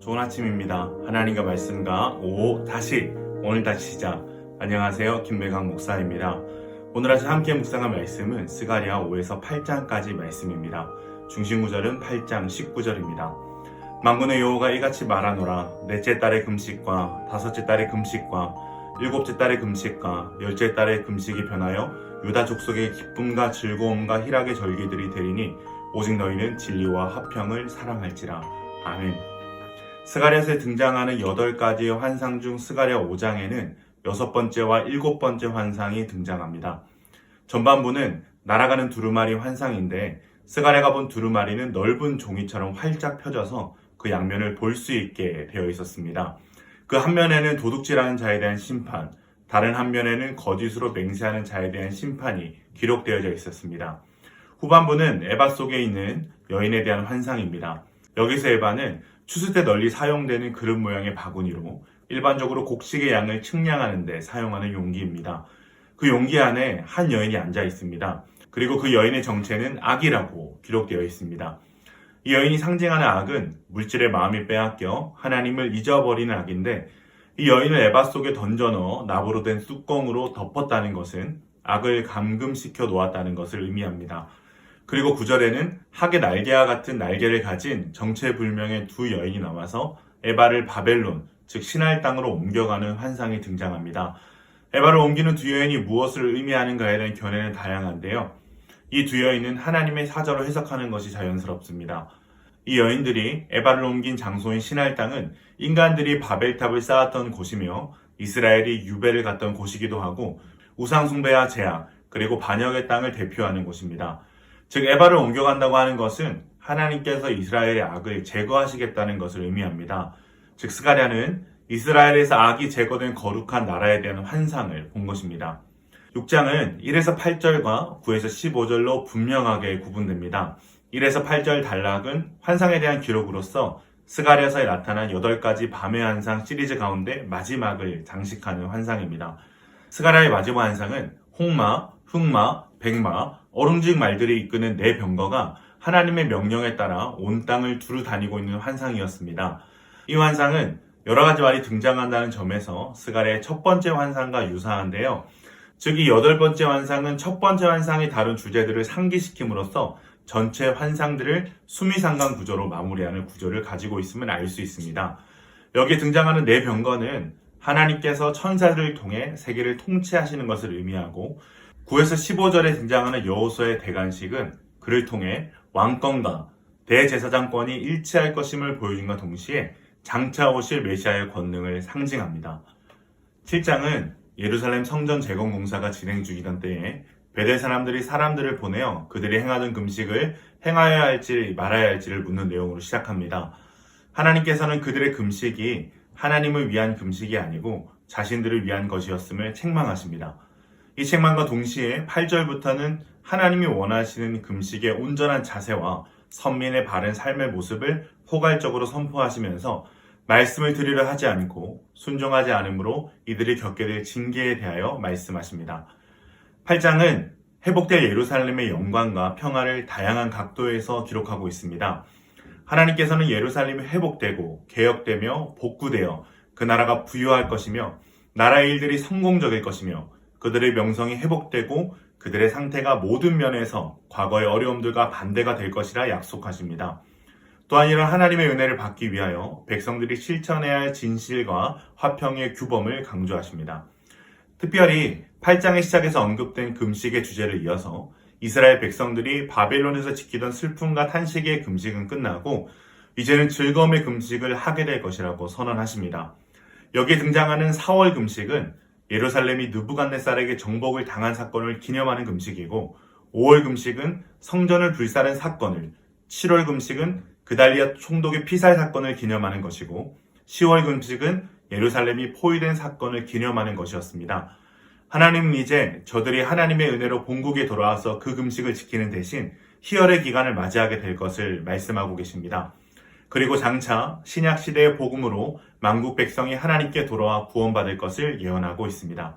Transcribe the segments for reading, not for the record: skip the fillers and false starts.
좋은 아침입니다. 하나님과 말씀과 오늘 다시 시작. 안녕하세요. 김배강 목사입니다. 오늘 아침 함께 묵상할 말씀은 스가랴 5에서 8장까지 말씀입니다. 중심 구절은 8장 19절입니다. 만군의 여호와가 이같이 말하노라. 넷째 달의 금식과 다섯째 달의 금식과 일곱째 달의 금식과 열째 달의 금식이 변하여 유다 족속의 기쁨과 즐거움과 희락의 절기들이 되리니 오직 너희는 진리와 화평을 사랑할지라. 아멘. 스가랴서에 등장하는 8가지의 환상 중 스가랴 5장에는 6번째와 7번째 환상이 등장합니다. 전반부는 날아가는 두루마리 환상인데 스가랴가 본 두루마리는 넓은 종이처럼 활짝 펴져서 그 양면을 볼 수 있게 되어 있었습니다. 그 한 면에는 도둑질하는 자에 대한 심판, 다른 한 면에는 거짓으로 맹세하는 자에 대한 심판이 기록되어져 있었습니다. 후반부는 에바 속에 있는 여인에 대한 환상입니다. 여기서 에바는 추수 때 널리 사용되는 그릇 모양의 바구니로 일반적으로 곡식의 양을 측량하는 데 사용하는 용기입니다. 그 용기 안에 한 여인이 앉아 있습니다. 그리고 그 여인의 정체는 악이라고 기록되어 있습니다. 이 여인이 상징하는 악은 물질의 마음이 빼앗겨 하나님을 잊어버리는 악인데, 이 여인을 에바 속에 던져 넣어 납으로 된 뚜껑으로 덮었다는 것은 악을 감금시켜 놓았다는 것을 의미합니다. 그리고 9절에는 학의 날개와 같은 날개를 가진 정체불명의 두 여인이 나와서 에바를 바벨론, 즉 신할 땅으로 옮겨가는 환상이 등장합니다. 에바를 옮기는 두 여인이 무엇을 의미하는가에 대한 견해는 다양한데요. 이 두 여인은 하나님의 사자로 해석하는 것이 자연스럽습니다. 이 여인들이 에바를 옮긴 장소인 신할 땅은 인간들이 바벨탑을 쌓았던 곳이며 이스라엘이 유배를 갔던 곳이기도 하고 우상숭배와 제약, 그리고 반역의 땅을 대표하는 곳입니다. 즉 에바를 옮겨간다고 하는 것은 하나님께서 이스라엘의 악을 제거하시겠다는 것을 의미합니다. 즉 스가랴는 이스라엘에서 악이 제거된 거룩한 나라에 대한 환상을 본 것입니다. 6장은 1에서 8절과 9에서 15절로 분명하게 구분됩니다. 1에서 8절 단락은 환상에 대한 기록으로서 스가랴서에 나타난 8가지 밤의 환상 시리즈 가운데 마지막을 장식하는 환상입니다. 스가랴의 마지막 환상은 홍마, 흑마, 백마, 어룽직 말들이 이끄는 네 병거가 하나님의 명령에 따라 온 땅을 두루 다니고 있는 환상이었습니다. 이 환상은 여러 가지 말이 등장한다는 점에서 스가랴의 첫 번째 환상과 유사한데요. 즉 이 8번째 환상은 첫 번째 환상이 다룬 주제들을 상기시킴으로써 전체 환상들을 수미상관 구조로 마무리하는 구조를 가지고 있음을 알 수 있습니다. 여기에 등장하는 네 병거는 하나님께서 천사들을 통해 세계를 통치하시는 것을 의미하고, 9에서 15절에 등장하는 여호수아의 대관식은 그를 통해 왕권과 대제사장권이 일치할 것임을 보여준과 동시에 장차 오실 메시아의 권능을 상징합니다. 7장은 예루살렘 성전 재건 공사가 진행 중이던 때에 베델 사람들이 사람들을 보내어 그들이 행하던 금식을 행하여야 할지 말아야 할지를 묻는 내용으로 시작합니다. 하나님께서는 그들의 금식이 하나님을 위한 금식이 아니고 자신들을 위한 것이었음을 책망하십니다. 이 책망과 동시에 8절부터는 하나님이 원하시는 금식의 온전한 자세와 선민의 바른 삶의 모습을 포괄적으로 선포하시면서 말씀을 들으려 하지 않고 순종하지 않으므로 이들이 겪게 될 징계에 대하여 말씀하십니다. 8장은 회복될 예루살렘의 영광과 평화를 다양한 각도에서 기록하고 있습니다. 하나님께서는 예루살렘이 회복되고 개혁되며 복구되어 그 나라가 부유할 것이며 나라의 일들이 성공적일 것이며 그들의 명성이 회복되고 그들의 상태가 모든 면에서 과거의 어려움들과 반대가 될 것이라 약속하십니다. 또한 이런 하나님의 은혜를 받기 위하여 백성들이 실천해야 할 진실과 화평의 규범을 강조하십니다. 특별히 8장의 시작에서 언급된 금식의 주제를 이어서 이스라엘 백성들이 바벨론에서 지키던 슬픔과 탄식의 금식은 끝나고 이제는 즐거움의 금식을 하게 될 것이라고 선언하십니다. 여기에 등장하는 4월 금식은 예루살렘이 느부갓네살에게 정복을 당한 사건을 기념하는 금식이고, 5월 금식은 성전을 불사른 사건을, 7월 금식은 그달리아 총독의 피살 사건을 기념하는 것이고, 10월 금식은 예루살렘이 포위된 사건을 기념하는 것이었습니다. 하나님은 이제 저들이 하나님의 은혜로 본국에 돌아와서 그 금식을 지키는 대신 희열의 기간을 맞이하게 될 것을 말씀하고 계십니다. 그리고 장차 신약 시대의 복음으로 만국 백성이 하나님께 돌아와 구원받을 것을 예언하고 있습니다.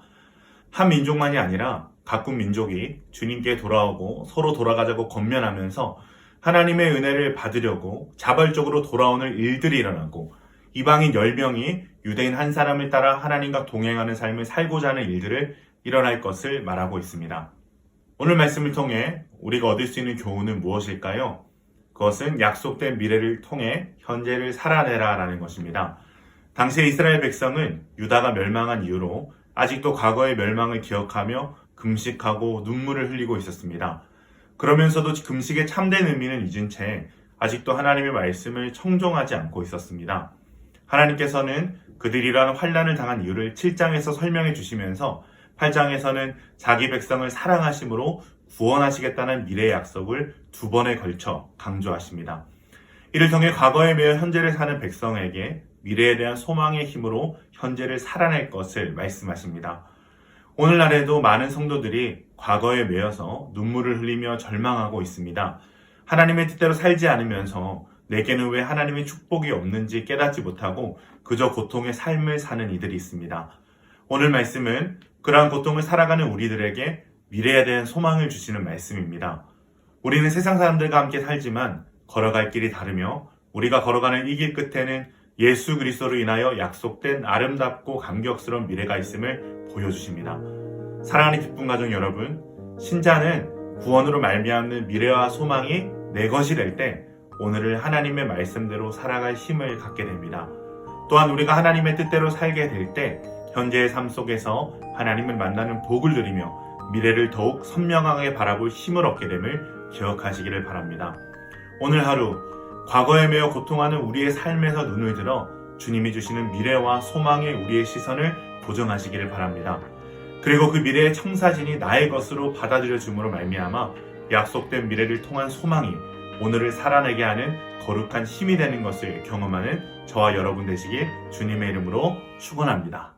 한 민족만이 아니라 각국 민족이 주님께 돌아오고 서로 돌아가자고 권면하면서 하나님의 은혜를 받으려고 자발적으로 돌아오는 일들이 일어나고, 이방인 10명이 유대인 한 사람을 따라 하나님과 동행하는 삶을 살고자 하는 일들을 일어날 것을 말하고 있습니다. 오늘 말씀을 통해 우리가 얻을 수 있는 교훈은 무엇일까요? 그것은 약속된 미래를 통해 현재를 살아내라 라는 것입니다. 당시의 이스라엘 백성은 유다가 멸망한 이후로 아직도 과거의 멸망을 기억하며 금식하고 눈물을 흘리고 있었습니다. 그러면서도 금식의 참된 의미는 잊은 채 아직도 하나님의 말씀을 청종하지 않고 있었습니다. 하나님께서는 그들이 이러한 환난을 당한 이유를 7장에서 설명해 주시면서 8장에서는 자기 백성을 사랑하심으로 구원하시겠다는 미래의 약속을 2번에 걸쳐 강조하십니다. 이를 통해 과거에 매여 현재를 사는 백성에게 미래에 대한 소망의 힘으로 현재를 살아낼 것을 말씀하십니다. 오늘날에도 많은 성도들이 과거에 매여서 눈물을 흘리며 절망하고 있습니다. 하나님의 뜻대로 살지 않으면서 내게는 왜 하나님의 축복이 없는지 깨닫지 못하고 그저 고통의 삶을 사는 이들이 있습니다. 오늘 말씀은 그러한 고통을 살아가는 우리들에게 미래에 대한 소망을 주시는 말씀입니다. 우리는 세상 사람들과 함께 살지만 걸어갈 길이 다르며 우리가 걸어가는 이 길 끝에는 예수 그리스도로 인하여 약속된 아름답고 감격스러운 미래가 있음을 보여주십니다. 사랑하는 기쁨 가족 여러분, 신자는 구원으로 말미암는 미래와 소망이 내 것이 될 때 오늘을 하나님의 말씀대로 살아갈 힘을 갖게 됩니다. 또한 우리가 하나님의 뜻대로 살게 될 때 현재의 삶 속에서 하나님을 만나는 복을 누리며 미래를 더욱 선명하게 바라볼 힘을 얻게 됨을 기억하시기를 바랍니다. 오늘 하루 과거에 매여 고통하는 우리의 삶에서 눈을 들어 주님이 주시는 미래와 소망에 우리의 시선을 고정하시기를 바랍니다. 그리고 그 미래의 청사진이 나의 것으로 받아들여 줌으로 말미암아 약속된 미래를 통한 소망이 오늘을 살아내게 하는 거룩한 힘이 되는 것을 경험하는 저와 여러분 되시길 주님의 이름으로 축원합니다.